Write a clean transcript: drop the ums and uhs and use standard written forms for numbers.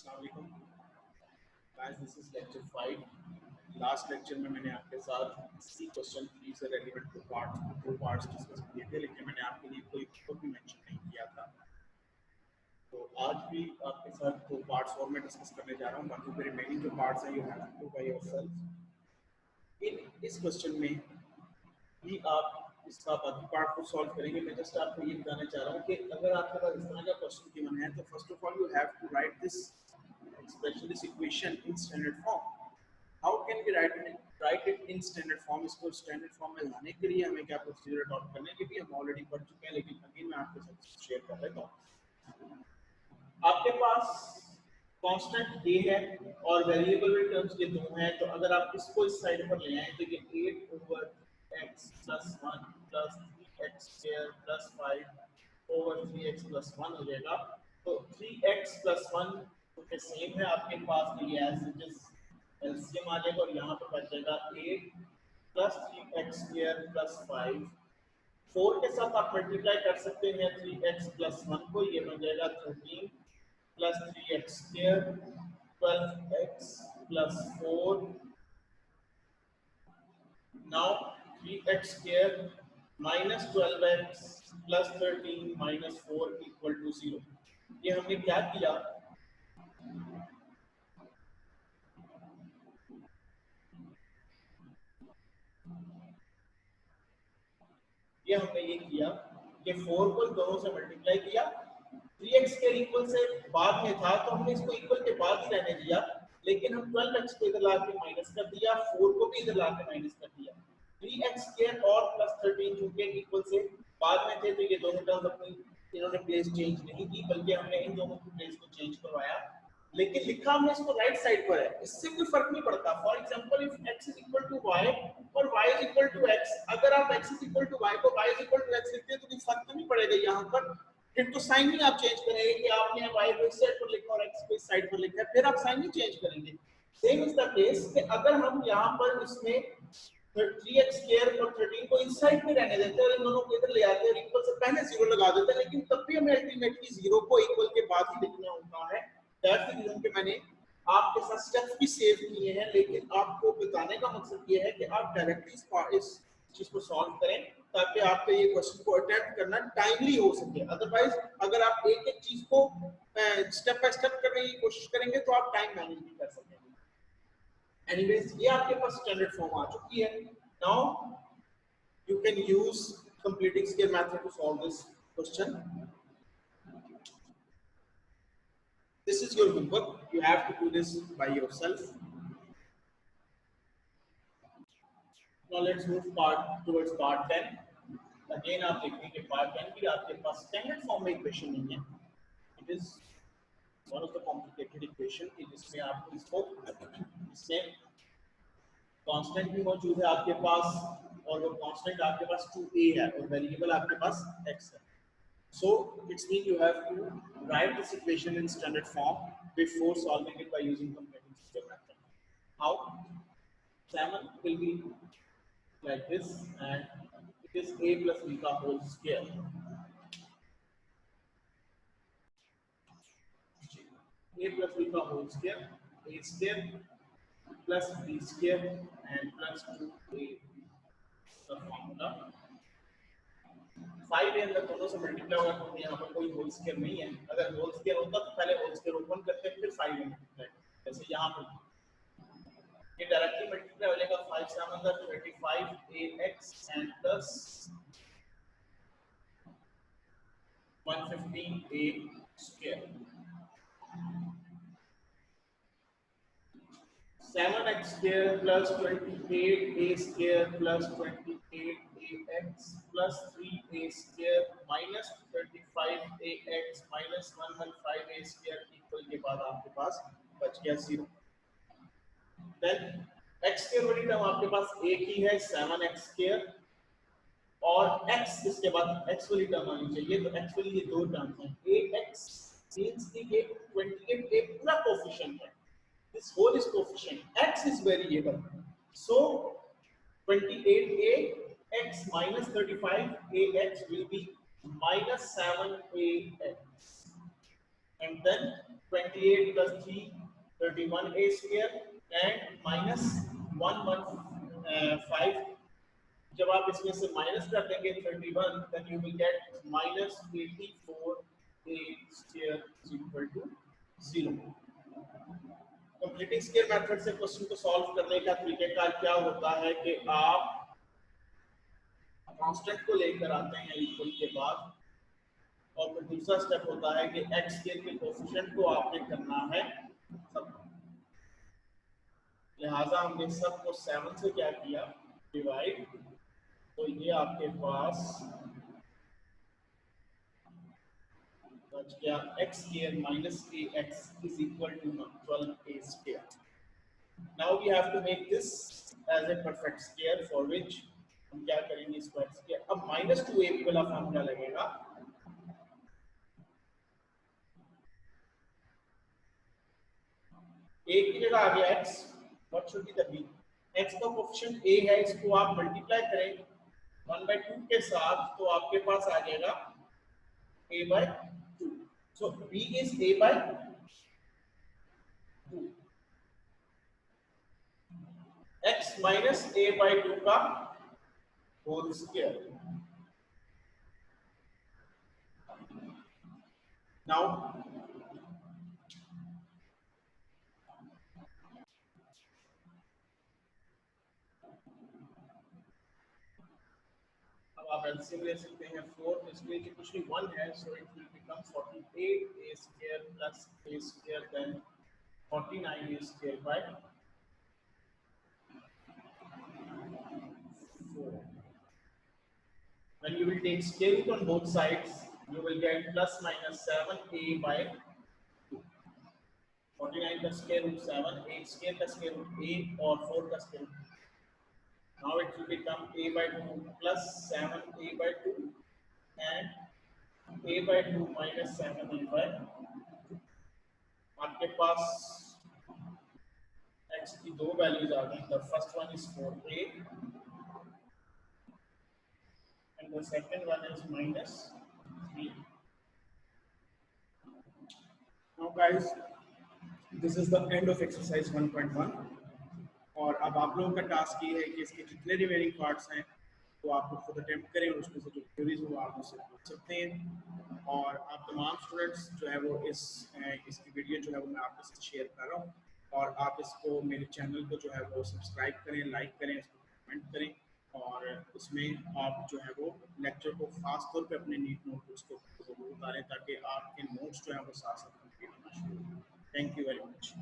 अस्सलाम guys, this is lecture 5। Last lecture में मैंने आपके साथ सी क्वेश्चन 3 से रेलिवेंट दो पार्ट्स डिस्कस किए थे, लेकिन मैंने आपके लिए कोई बुक भी मेंशन नहीं किया था। तो आज भी आपके साथ दो पार्ट्स और मैं डिस्कस करने जा रहा हूँ। बाकी मेरे रिमेनिंग जो पार्ट्स हैं you have to do by yourself. इस क्वेश्चन में भी आप इसका बाकी पार्ट को सॉल्व करेंगे। मैं जस्ट आपको ये बताना चाह रहा हूँ कि अगर आपके पास इस तरह का क्वेश्चन गिवन है तो first of all you have to write this expression, this equation in standard form. How can we write it in standard form? इसको standard form में लाने के लिए हमें क्या प्रोसीजर अडॉप्ट करने के लिए हम ऑलरेडी पढ़ चुके हैं, लेकिन अगेन मैं आपके साथ शेयर कर देता हूँ। आपके पास कांस्टेंट a है और वेरिएबल में टर्म्स के दो हैं, तो अगर आप इसको इस साइड पर ले आए तो ये 8 over x plus 1 plus 3x square plus 5 over 3x plus 1 हो जाएगा। तो 3x plus 1 तो सेम है आपके पास, तो ये एज इट इज एलसीएम आ जाएगा और यहाँ पर बच जाएगा 8 plus 3x square plus 5। 4 के साथ आप मल्टीप्लाई कर सकते हैं 3x plus 1 को, ये बन जाएगा 13 plus 3x square 12x plus 4। now 3x square minus 12x plus 13 minus 4 equal to 0। ये हमने क्या किया, ये हमने ये किया कि 4 को दोनों से मल्टीप्लाई किया, 3x के इक्वल से बाद में था तो हमने इसको इक्वल के बाद ही रहने दिया, लेकिन हम 12x को इधर ला के माइनस कर दिया, 4 को भी इधर ला के माइनस कर दिया। 3x स्क्वायर और प्लस 13 जो कि इक्वल से बाद में थे, तो ये दोनों टर्म्स अपनी इन्होंने प्लेस चेंज नहीं की, बल्कि हमने इन दोनों की प्लेस को चेंज करवाया, लेकिन लिखा हमने इसको राइट साइड पर है। इससे कोई फर्क नहीं पड़ता। For example if x is equal to y और y is equal to x, अगर आप x is equal to y को y is equal to x लिखते हैं तो कोई फर्क तो नहीं पड़ेगा यहाँ पर। फिर तो साइन ही आप चेंज करेंगे कि आपने y को इस साइड पर लिखा और x को इस साइड पर लिखा है, फिर आप साइन ही चेंज करेंगे। सेम इज द केस कि अगर हम यहाँ पर इसमें 3x स्क्वायर और 13 को इस साइड में रहने देते हैं और इन दोनों को इधर ले आते हैं, इक्वल से पहले जीरो लगा देते हैं, लेकिन तब भी हमें अल्टीमेटली जीरो को इक्वल के बाद ही लिखना होता है। दैट्स द रीजन कि मैंने आपके साथ स्टेप्स भी सेव किए हैं, लेकिन आपको बताने का मकसद ये है कि आप डायरेक्टली इस चीज को सॉल्व करें ताकि आपके ये क्वेश्चन को अटेम्प्ट करना टाइमली हो सके। अदरवाइज अगर आप एक एक चीज को स्टेप बाय स्टेप करने की कोशिश करेंगे तो आप टाइम मैनेज नहीं कर सकेंगे। एनीवेज, ये आपके पास स्टैंडर्ड फॉर्म आ चुकी है। Now you can use completing square method to solve this question. This is your homework. You have to do this by yourself. Now let's move towards part 10. Again आप देखेंगे कि part 10 भी आपके पास standard form में equation नहीं है। It is one of the complicated equation कि जिसमें आपको इसमें कांस्टेंट भी मौजूद है आपके पास, और वो कांस्टेंट आपके पास 2a है और वेरिएबल आपके पास x है। So it means you have to write this equation in standard form before solving it by using completing square method. How? 7 will be like this, and it is a plus b ka whole square. A plus b ka whole square, a square plus b square and plus 2a the formula। 5 अंदर दोनों से multiply होगा तो यहाँ पर कोई whole square नहीं है। अगर होल स्क्वायर होता तो पहले होल स्क्वायर ओपन करते हैं फिर 5 में मल्टीप्लाई, जैसे यहाँ पर ये डायरेक्टली मल्टीप्लाई हो जाएगा। 5 7 अंदर 25ax and plus 115a square. 7x square plus 28a square plus 28ax plus 3a square minus 35ax minus 115a square equal के बाद आपके पास बच गया 0। देन x स्क्वायर वाली टर्म आपके पास एक ही है 7x स्क्वायर, और x इसके बाद x वाली टर्म आनी चाहिए, तो x वाली ये दो टर्म हैं। ax मींस कि ये 28 एक पूरा कोएफिशिएंट है। This whole is coefficient. X is variable. So 28a x minus 35 ax will be minus 7 ax. and then 28 plus 3 31a square and minus 115 जब आप इसमें से माइनस कर देंगे 31 then you will get minus 84a square is equal to 0। Completing square method से question को solve करने का तरीका क्या होता है कि आप कांस्टेंट को लेकर आते हैं इक्वल के बाद और फिर दूसरा स्टेप होता है कि एक्स स्केयर के कोएफिशिएंट को आपने करना है सब, लिहाजा हमने सब को 7 से क्या किया डिवाइड, तो ये आपके पास बच गया x square minus ax is equal to 12a square। Now we have to make this as a perfect square for which हम क्या करेंगे स्क्वायर स्क्वायर। अब -2a वाला फॉर्मूला लगेगा, a की जगह आ गया x, what should be the b? x का कोएफिशिएंट a है, इसको आप मल्टीप्लाई करें 1/2 के साथ तो आपके पास आ जाएगा a/2। So b is a/2, x minus a/2 का होल स्क्वायर। Now अब आप एलसीएम ले सकते हैं 4, इसलिए कि कुछ भी 1 है, so it will become 48a square plus a square then 49a square by 4। When you will take square root on both sides, you will get plus minus 7a by 2। 49 का square root 7, 8 square का square root 8 और 4 का square root। Now it will become a/2 plus 7a by 2 and a/2 minus 7a by 2। आपके पास x की दो values आ गई। The first one is 4a and the second one is minus 3। Now guys, this is the end of exercise 1.1 और अब आप लोगों का task ये है कि इसके जितने रिमेनिंग पार्ट्स हैं तो आप खुद अटेम्प्ट करें, उसमें से जो क्वेरीज हो आप मुझसे पूछ सकते हैं। और आप तमाम स्टूडेंट्स जो है वो इसकी वीडियो जो है वो मैं आपके साथ शेयर कर रहा हूँ और आप इसको मेरे चैनल को जो है वो सब्सक्राइब करें, लाइक करें, इसको कमेंट करें और इसमें आप जो है वो लेक्चर को खास तौर पे अपने नीट नोटबुक्स को जरूर उतारें ताकि आपके नोट्स जो है वो साथ साथ कंप्लीट होना शुरू हो। Thank you very much.